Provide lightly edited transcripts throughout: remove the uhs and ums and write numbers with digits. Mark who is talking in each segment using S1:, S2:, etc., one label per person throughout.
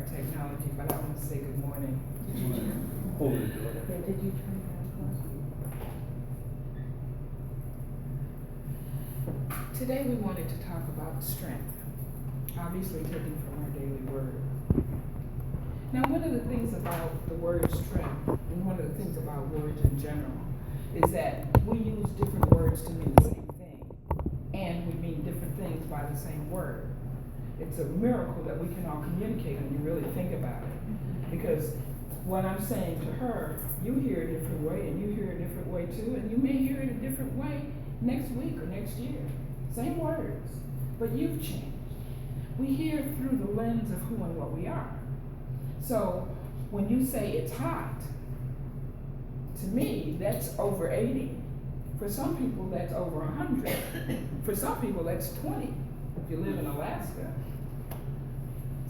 S1: our technology, but I want to say good morning.
S2: Did you turn that on?
S1: Today we wanted to talk about strength, obviously taken from our daily word. Now, one of the things about the word strength, and one of the things about words in general, is that we use different words to mean the same thing, and we mean different things by the same word. It's a miracle that we can all communicate when you really think about it, because what I'm saying to her, you hear a different way, and you hear a different way too, and you may hear it a different way next week or next year. Same words, but you've changed. We hear through the lens of who and what we are. So when you say it's hot, to me, that's over 80. For some people, that's over 100. For some people, that's 20, if you live in Alaska.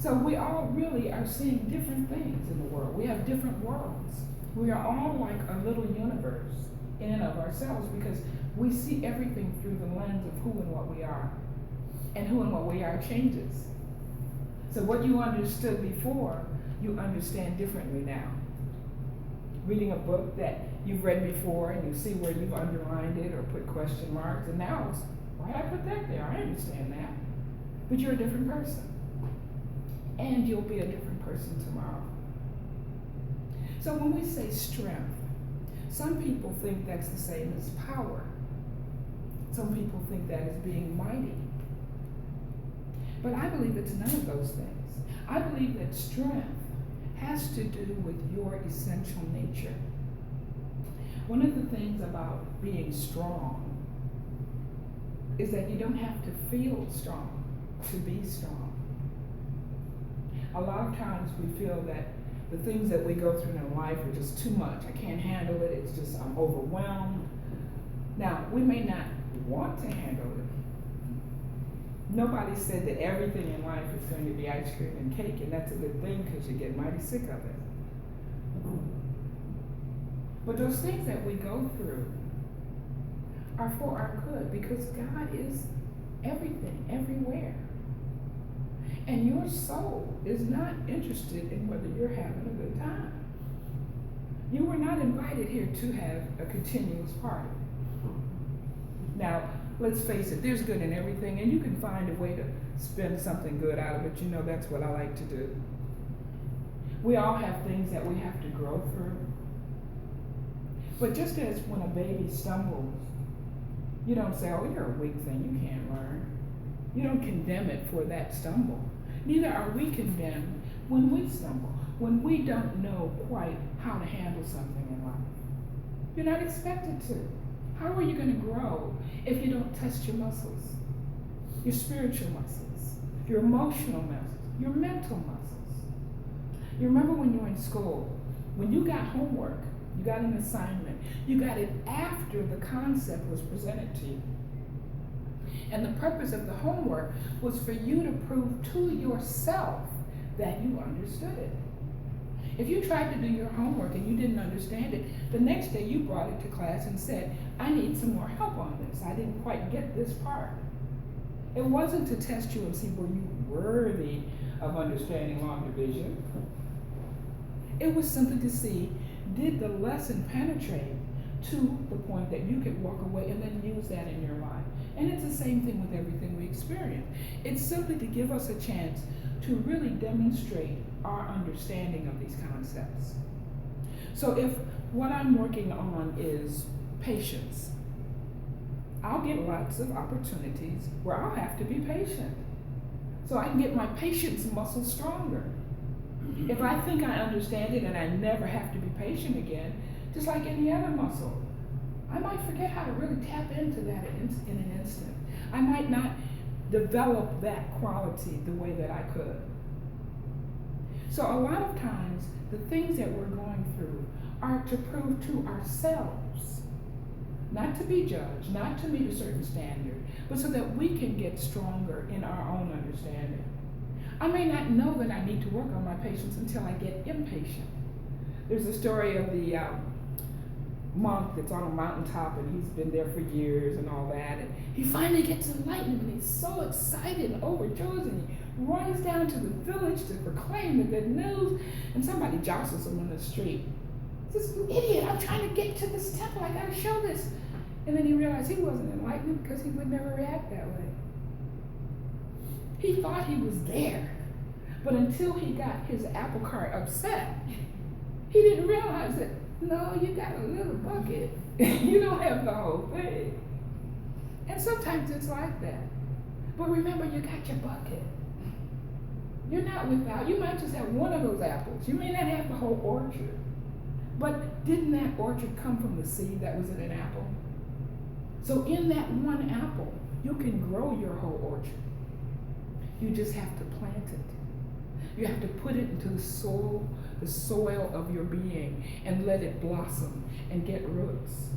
S1: So we all really are seeing different things in the world. We have different worlds. We are all like a little universe in and of ourselves because we see everything through the lens of who and what we are. And who and what we are changes. So what you understood before, you understand differently now. Reading a book that you've read before and you see where you've underlined it or put question marks, and now it's, why did I put that there? I understand that. But you're a different person. And you'll be a different person tomorrow. So when we say strength, some people think that's the same as power. Some people think that is being mighty. But I believe it's none of those things. I believe that strength has to do with your essential nature. One of the things about being strong is that you don't have to feel strong to be strong. A lot of times we feel that the things that we go through in life are just too much. I can't handle it. It's just, I'm overwhelmed. Now, we may not want to handle it. Nobody said that everything in life is going to be ice cream and cake, and that's a good thing because you get mighty sick of it. But those things that we go through are for our good because God is everything, everywhere. And your soul is not interested in whether you're having a good time. You were not invited here to have a continuous party. Now, let's face it, there's good in everything, and you can find a way to spend something good out of it. You know that's what I like to do. We all have things that we have to grow through. But just as when a baby stumbles, you don't say, oh, you're a weak thing, you can't learn. You don't condemn it for that stumble. Neither are we condemned when we stumble, when we don't know quite how to handle something in life. You're not expected to. How are you going to grow if you don't test your muscles? Your spiritual muscles, your emotional muscles, your mental muscles. You remember when you were in school, when you got homework, you got an assignment, you got it after the concept was presented to you. And the purpose of the homework was for you to prove to yourself that you understood it. If you tried to do your homework and you didn't understand it, the next day you brought it to class and said, I need some more help on this. I didn't quite get this part. It wasn't to test you and see were you worthy of understanding long division. It was simply to see, did the lesson penetrate to the point that you could walk away and then use that in your life. And it's the same thing with everything we experience. It's simply to give us a chance to really demonstrate our understanding of these concepts. So if what I'm working on is patience, I'll get lots of opportunities where I'll have to be patient so I can get my patience muscle stronger. If I think I understand it and I never have to be patient again, just like any other muscle, I might forget how to really tap into that in an instant. I might not develop that quality the way that I could. So a lot of times, the things that we're going through are to prove to ourselves, not to be judged, not to meet a certain standard, but so that we can get stronger in our own understanding. I may not know that I need to work on my patience until I get impatient. There's a story of the monk that's on a mountaintop and he's been there for years and all that, and he finally gets enlightened and he's so excited and overjoyed and he runs down to the village to proclaim the good news, and somebody jostles him on the street. This idiot, I'm trying to get to this temple, I gotta show this. And then he realized he wasn't enlightened because he would never react that way. He thought he was there, but until he got his apple cart upset, he didn't realize that, no, you got a little bucket. You don't have the whole thing. And sometimes it's like that. But remember, you got your bucket. You're not without. You might just have one of those apples. You may not have the whole orchard. But didn't that orchard come from the seed that was in an apple? So in that one apple, you can grow your whole orchard. You just have to plant it. You have to put it into the soil of your being, and let it blossom and get roots.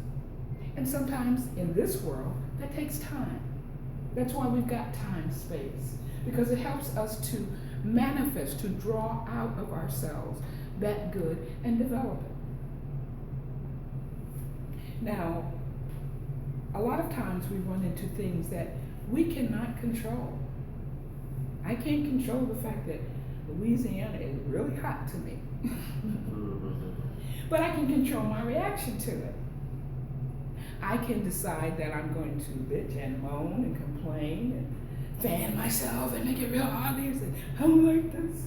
S1: And sometimes in this world, that takes time. That's why we've got time, space, because it helps us to manifest, to draw out of ourselves that good and develop it. Now, a lot of times we run into things that we cannot control. I can't control the fact that Louisiana is really hot to me. But I can control my reaction to it. I can decide that I'm going to bitch and moan and complain and fan myself and make it real obvious that I don't like this.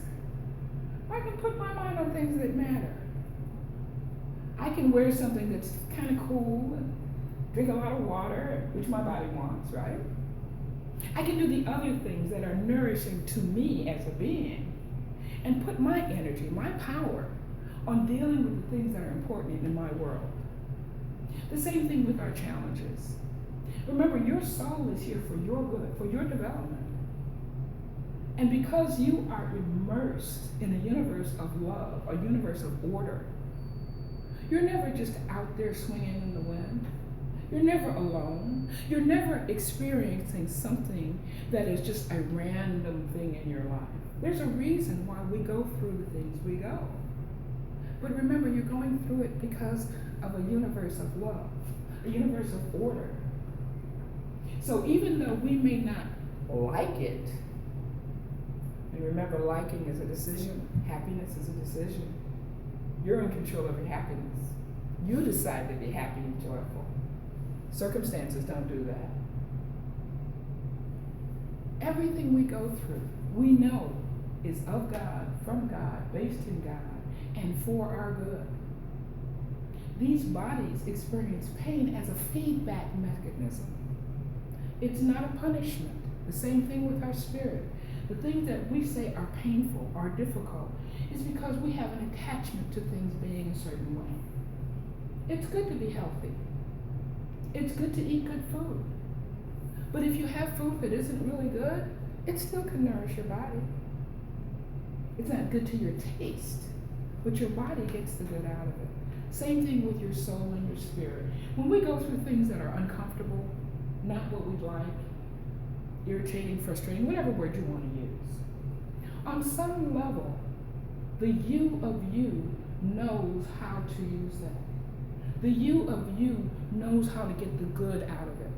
S1: I can put my mind on things that matter. I can wear something that's kind of cool and drink a lot of water, which my body wants, right? I can do the other things that are nourishing to me as a being and put my energy, my power, on dealing with the things that are important in my world. The same thing with our challenges. Remember, your soul is here for your good, for your development. And because you are immersed in a universe of love, a universe of order, you're never just out there swinging in the wind. You're never alone. You're never experiencing something that is just a random thing in your life. There's a reason why we go through the things we go. But remember, you're going through it because of a universe of love, a universe of order. So even though we may not like it, and remember, liking is a decision, happiness is a decision. You're in control of your happiness. You decide to be happy and joyful. Circumstances don't do that. Everything we go through, we know is of God, from God, based in God, and for our good. These bodies experience pain as a feedback mechanism. It's not a punishment. The same thing with our spirit. The things that we say are painful, are difficult, is because we have an attachment to things being a certain way. It's good to be healthy. It's good to eat good food. But if you have food that isn't really good, it still can nourish your body. It's not good to your taste, but your body gets the good out of it. Same thing with your soul and your spirit. When we go through things that are uncomfortable, not what we'd like, irritating, frustrating, whatever word you want to use, on some level, the you of you knows how to use that. The you of you knows how to get the good out of it.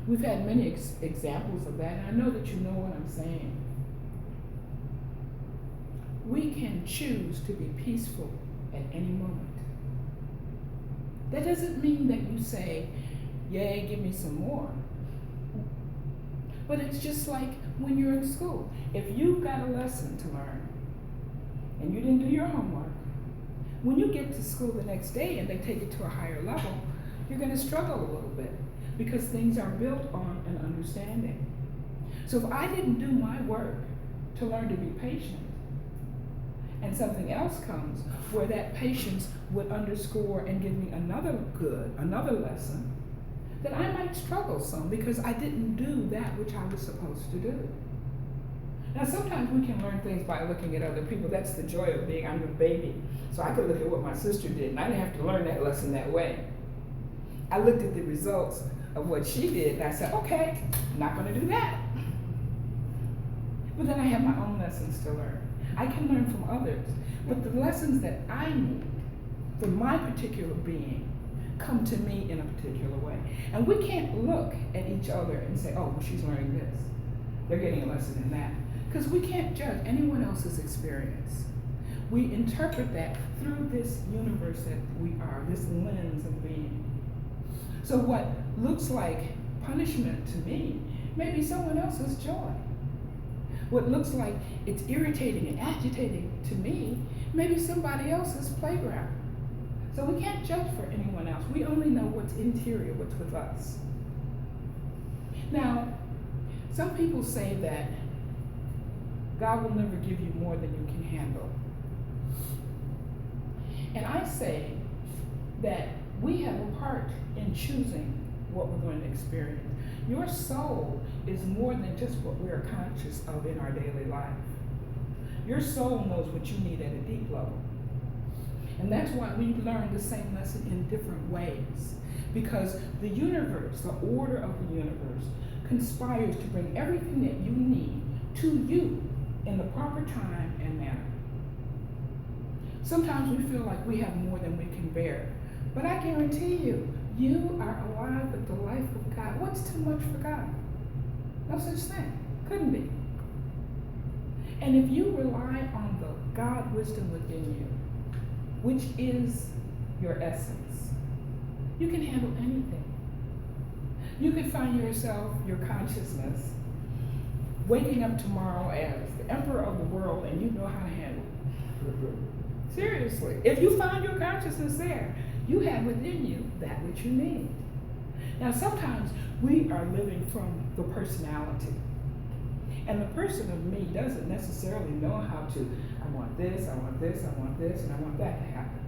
S1: We've had many examples of that, and I know that you know what I'm saying. We can choose to be peaceful at any moment. That doesn't mean that you say, yay, give me some more. But it's just like when you're in school. If you've got a lesson to learn and you didn't do your homework, when you get to school the next day and they take it to a higher level, you're going to struggle a little bit because things are built on an understanding. So if I didn't do my work to learn to be patient, and something else comes where that patience would underscore and give me another lesson, then I might struggle some because I didn't do that which I was supposed to do. Now sometimes we can learn things by looking at other people. That's the joy of being, I'm a baby. So I could look at what my sister did and I didn't have to learn that lesson that way. I looked at the results of what she did and I said, okay, I'm not going to do that. But then I have my own lessons to learn. I can learn from others, but the lessons that I need for my particular being come to me in a particular way. And we can't look at each other and say, oh, well, she's learning this. They're getting a lesson in that. Because we can't judge anyone else's experience. We interpret that through this universe that we are, this lens of being. So what looks like punishment to me may be someone else's joy. What looks like it's irritating and agitating to me may be somebody else's playground. So we can't judge for anyone else. We only know what's interior, what's with us. Now, some people say that God will never give you more than you can handle. And I say that we have a part in choosing what we're going to experience. Your soul is more than just what we are conscious of in our daily life. Your soul knows what you need at a deep level. And that's why we learn the same lesson in different ways. Because the universe, the order of the universe, conspires to bring everything that you need to you in the proper time and manner. Sometimes we feel like we have more than we can bear. But I guarantee you, you are alive with the life of God. What's too much for God? No such thing. Couldn't be. And if you rely on the God wisdom within you, which is your essence, you can handle anything. You could find yourself, your consciousness, waking up tomorrow as the emperor of the world and you know how to handle it. Seriously. If you find your consciousness there, you have within you that which you need. Now sometimes we are living from the personality. And the person of me doesn't necessarily know how to, I want this, I want this, I want this, and I want that to happen.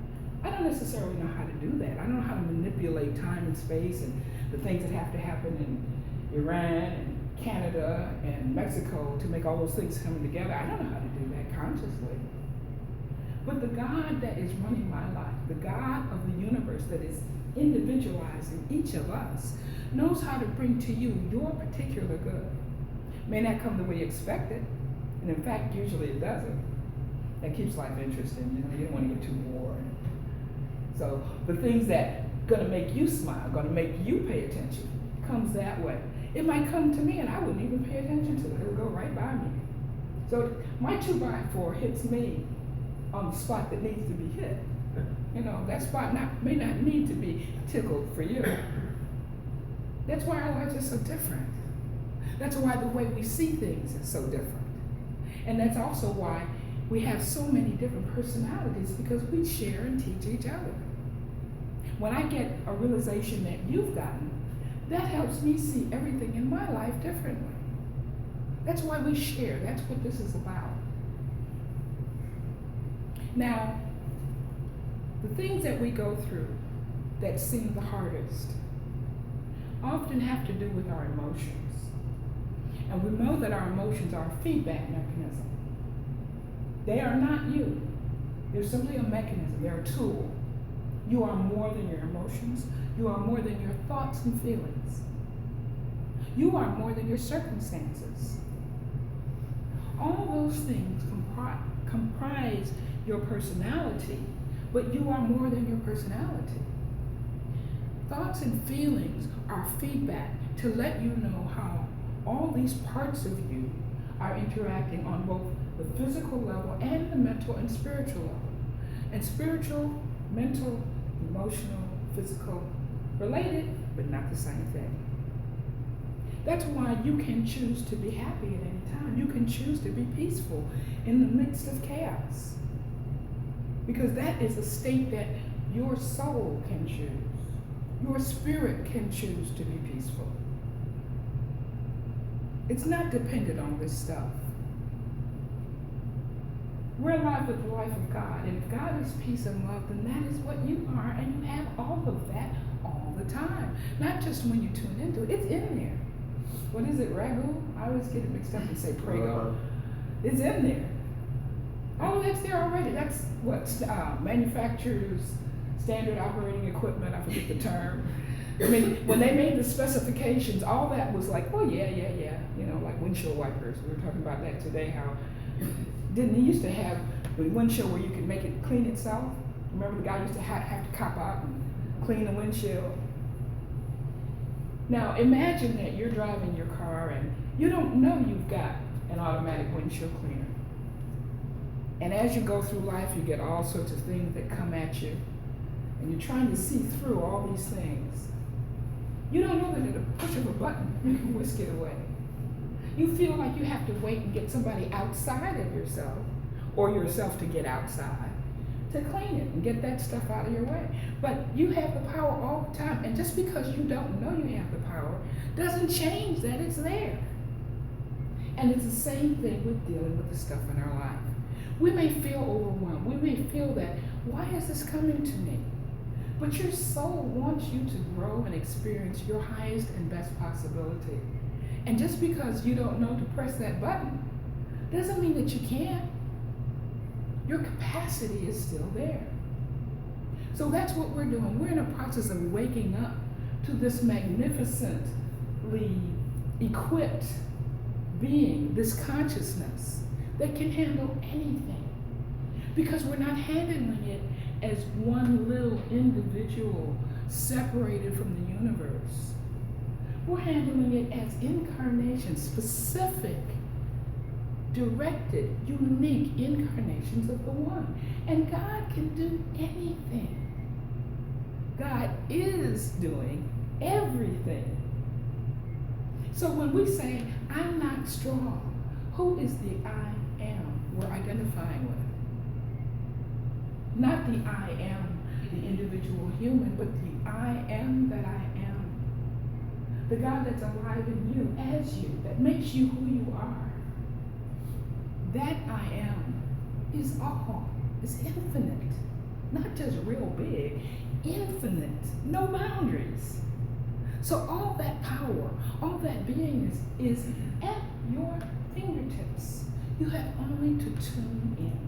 S1: I don't necessarily know how to do that. I don't know how to manipulate time and space and the things that have to happen in Iran and Canada and Mexico to make all those things come together. I don't know how to do that consciously. But the God that is running my life, the God of the universe that is individualized in each of us, knows how to bring to you your particular good. May not come the way you expect it, and in fact, usually it doesn't. That keeps life interesting, you don't want to get too bored. So the things that gonna make you smile, gonna make you pay attention, comes that way. It might come to me and I wouldn't even pay attention to it. It'll go right by me. So my 2x4 hits me on the spot that needs to be hit. You know, that spot may not need to be tickled for you. That's why our lives are so different. That's why the way we see things is so different. And that's also why we have so many different personalities, because we share and teach each other. When I get a realization that you've gotten, that helps me see everything in my life differently. That's why we share. That's what this is about. Now, the things that we go through that seem the hardest often have to do with our emotions. And we know that our emotions are a feedback mechanism. They are not you. They're simply a mechanism. They're a tool. You are more than your emotions. You are more than your thoughts and feelings. You are more than your circumstances. All those things comprise your personality, but you are more than your personality. Thoughts and feelings are feedback to let you know how all these parts of you are interacting on both the physical level and the mental and spiritual level. And spiritual, mental, emotional, physical, related, but not the same thing. That's why you can choose to be happy at any time. You can choose to be peaceful in the midst of chaos. Because that is a state that your soul can choose. Your spirit can choose to be peaceful. It's not dependent on this stuff. We're alive with the life of God, and if God is peace and love, then that is what you are, and you have all of that all the time. Not just when you tune into it, it's in there. What is it, ragu? I always get it mixed up and say prego. It's in there. All of that's there already. That's what manufacturers' standard operating equipment, I forget the term. I mean, when they made the specifications, all that was like, oh yeah, you know, like windshield wipers. We were talking about that today, how didn't they used to have the windshield where you could make it clean itself? Remember the guy used to have to cop out and clean the windshield? Now imagine that you're driving your car and you don't know you've got an automatic windshield cleaner. And as you go through life, you get all sorts of things that come at you, and you're trying to see through all these things. You don't know that at a push of a button, you can whisk it away. You feel like you have to wait and get somebody outside of yourself, or yourself to get outside, to clean it and get that stuff out of your way. But you have the power all the time, and just because you don't know you have the power doesn't change that it's there. And it's the same thing with dealing with the stuff in our life. We may feel overwhelmed. We may feel that, why is this coming to me? But your soul wants you to grow and experience your highest and best possibility. And just because you don't know to press that button doesn't mean that you can't. Your capacity is still there. So that's what we're doing. We're in a process of waking up to this magnificently equipped being, this consciousness that can handle anything. Because we're not handling it as one little individual separated from the universe. We're handling it as incarnation, specific, directed, unique incarnations of the One. And God can do anything. God is doing everything. So when we say, I'm not strong, who is the I am we're identifying with? Not the I am, the individual human, but the I am that I am. The God that's alive in you, as you, that makes you who you are. That I am is all, is infinite. Not just real big, infinite, no boundaries. So all that power, all that being is at your fingertips. You have only to tune in.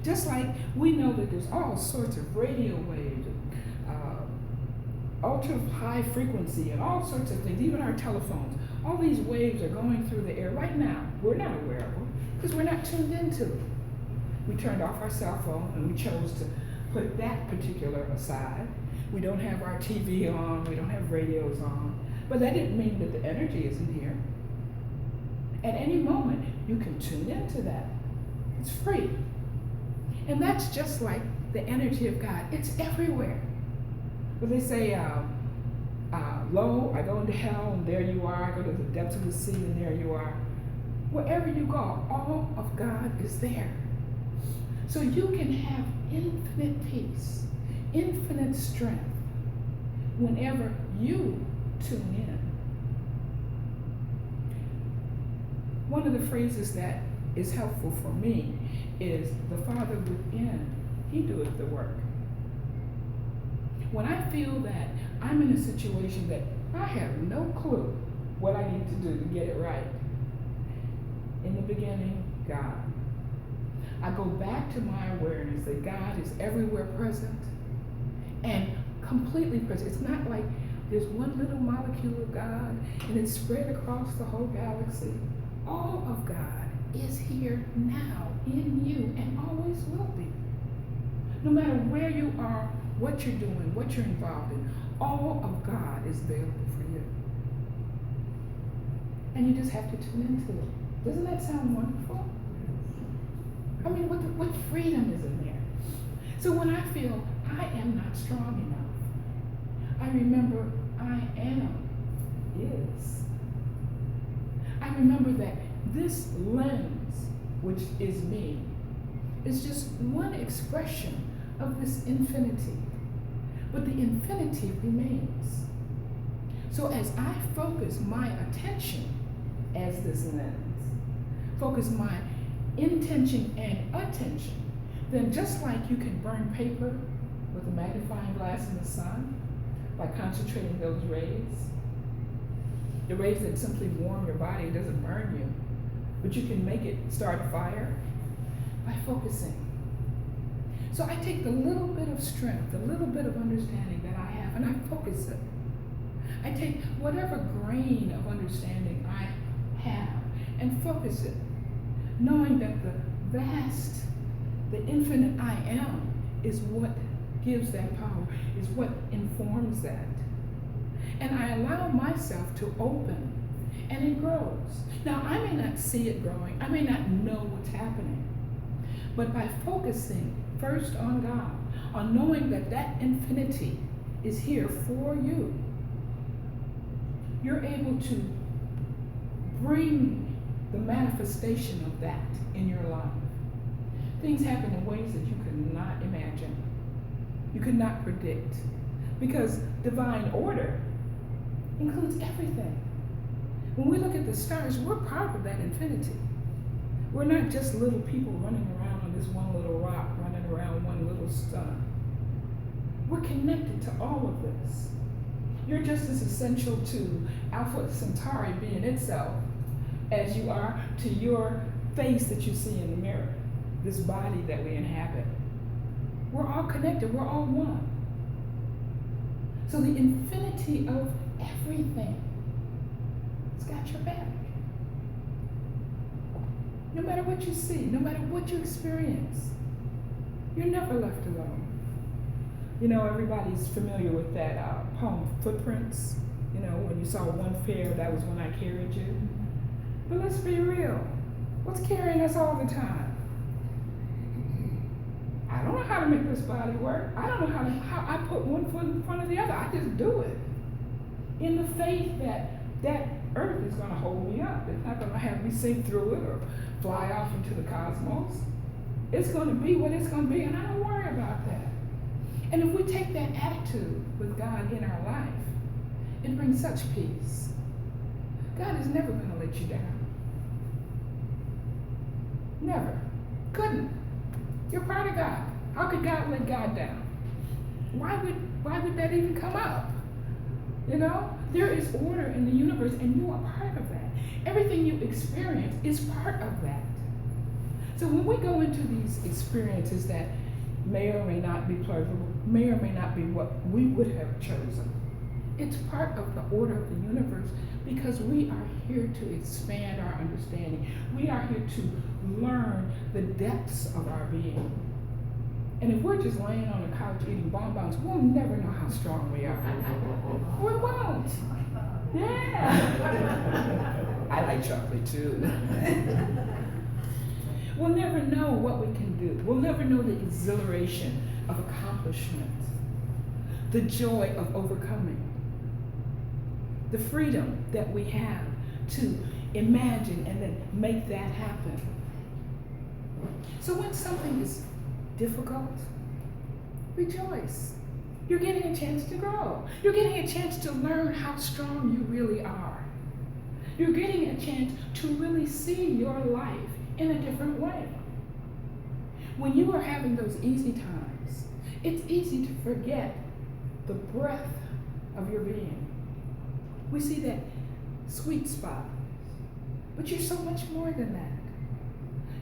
S1: Just like we know that there's all sorts of radio waves, ultra high frequency, and all sorts of things, even our telephones. All these waves are going through the air right now. We're not aware of them because we're not tuned into it. We turned off our cell phone and we chose to put that particular aside. We don't have our TV on, we don't have radios on, but that didn't mean that the energy isn't here. At any moment, you can tune into that. It's free. And that's just like the energy of God. It's everywhere. But they say, lo, I go into hell, and there you are. I go to the depths of the sea, and there you are. Wherever you go, all of God is there. So you can have infinite peace, infinite strength, whenever you tune in. One of the phrases that is helpful for me is the Father within, He doeth the work. When I feel that I'm in a situation that I have no clue what I need to do to get it right, in the beginning, God. I go back to my awareness that God is everywhere present and completely present. It's not like there's one little molecule of God and it's spread across the whole galaxy. All of God is here now in you and always will be. No matter where you are, what you're doing, what you're involved in, all of God is available for you. And you just have to tune into it. Doesn't that sound wonderful? I mean, what freedom is in there? So when I feel I am not strong enough, I remember I am is. I remember that this lens, which is me, is just one expression of this infinity. But the infinity remains. So as I focus my attention as this lens, focus my intention and attention, then just like you can burn paper with a magnifying glass in the sun by concentrating those rays, the rays that simply warm your body, it doesn't burn you, but you can make it start a fire by focusing. So I take the little bit of strength, the little bit of understanding that I have, and I focus it. I take whatever grain of understanding I have and focus it, knowing that the vast, the infinite I am is what gives that power, is what informs that. And I allow myself to open and it grows. Now, I may not see it growing, I may not know what's happening, but by focusing first on God, on knowing that that infinity is here for you, you're able to bring the manifestation of that in your life. Things happen in ways that you could not imagine, you could not predict, because divine order includes everything. When we look at the stars, we're part of that infinity. We're not just little people running around on this one little rock, running around one little sun. We're connected to all of this. You're just as essential to Alpha Centauri being itself as you are to your face that you see in the mirror, this body that we inhabit. We're all connected, we're all one. So the infinity of everything has got your back. No matter what you see, no matter what you experience, you're never left alone. You know, everybody's familiar with that poem, Footprints. You know, when you saw one fair, that was when I carried you. But let's be real. What's carrying us all the time? I don't know how to make this body work. I don't know how I put one foot in front of the other. I just do it. In the faith that that earth is going to hold me up. It's not going to have me sink through it or fly off into the cosmos. It's going to be what it's going to be, and I don't worry about that. And if we take that attitude with God in our life, it brings such peace. God is never going to let you down. Never. Couldn't. You're part of God. How could God let God down? Why would that even come up? You know, there is order in the universe, and you are part of that. Everything you experience is part of that. So when we go into these experiences that may or may not be pleasurable, may or may not be what we would have chosen, it's part of the order of the universe, because we are here to expand our understanding. We are here to learn the depths of our being. And if we're just laying on the couch eating bonbons, we'll never know how strong we are. We won't. Yeah. I like chocolate too. We'll never know what we can do. We'll never know the exhilaration of accomplishment, the joy of overcoming, the freedom that we have to imagine and then make that happen. So when something is difficult, rejoice. You're getting a chance to grow. You're getting a chance to learn how strong you really are. You're getting a chance to really see your life in a different way. When you are having those easy times, it's easy to forget the breadth of your being. We see that sweet spot, but you're so much more than that.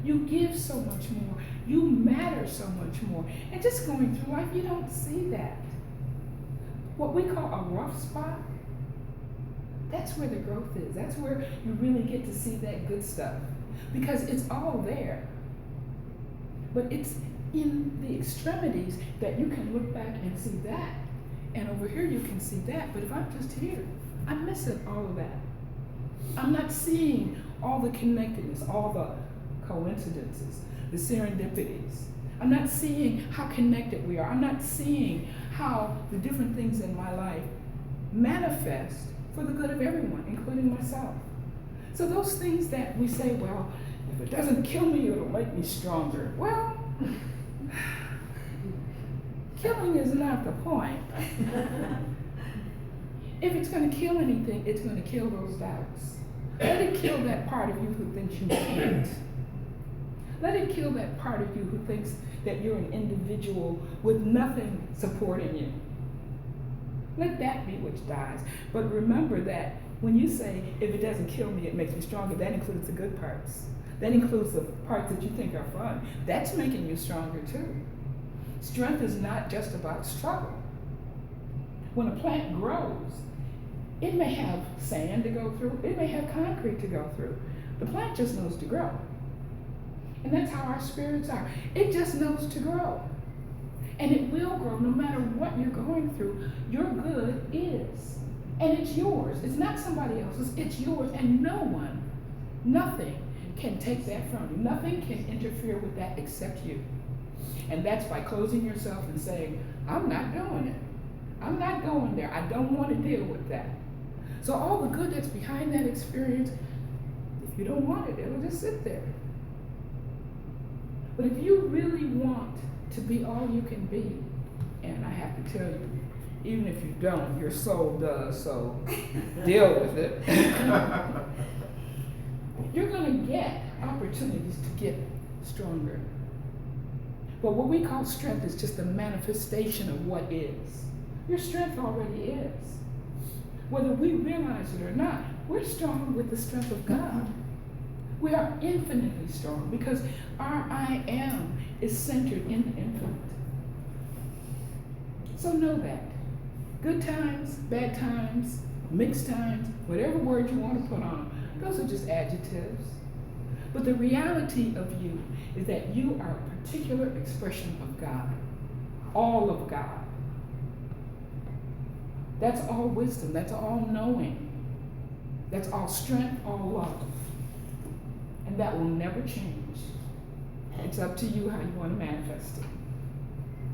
S1: You give so much more. You matter so much more. And just going through life, you don't see that. What we call a rough spot, that's where the growth is. That's where you really get to see that good stuff, because it's all there. But it's in the extremities that you can look back and see that. And over here you can see that. But if I'm just here, I'm missing all of that. I'm not seeing all the connectedness, all the coincidences, the serendipities. I'm not seeing how connected we are. I'm not seeing how the different things in my life manifest for the good of everyone, including myself. So those things that we say, well, if it doesn't kill me, it'll make me stronger. Well, killing is not the point. If it's going to kill anything, it's going to kill those doubts. Let it kill that part of you who thinks you can't. Let it kill that part of you who thinks that you're an individual with nothing supporting you. Let that be which dies. But remember that when you say, if it doesn't kill me, it makes me stronger, that includes the good parts. That includes the parts that you think are fun. That's making you stronger too. Strength is not just about struggle. When a plant grows, it may have sand to go through, it may have concrete to go through. The plant just knows to grow. And that's how our spirits are. It just knows to grow. And it will grow no matter what you're going through. Your good is. And it's yours. It's not somebody else's. It's yours. And no one, nothing can take that from you. Nothing can interfere with that except you. And that's by closing yourself and saying, I'm not doing it. I'm not going there. I don't want to deal with that. So all the good that's behind that experience, if you don't want it, it'll just sit there. But if you really want to be all you can be, and I have to tell you, even if you don't, your soul does, so deal with it. You're going to get opportunities to get stronger. But what we call strength is just a manifestation of what is. Your strength already is. Whether we realize it or not, we're strong with the strength of God. We are infinitely strong because our I am is centered in the infinite. So know that. Good times, bad times, mixed times, whatever word you want to put on, those are just adjectives. But the reality of you is that you are a particular expression of God. All of God. That's all wisdom. That's all knowing. That's all strength, all love. And that will never change. It's up to you how you want to manifest it.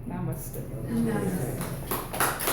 S1: Namaste.
S2: Namaste.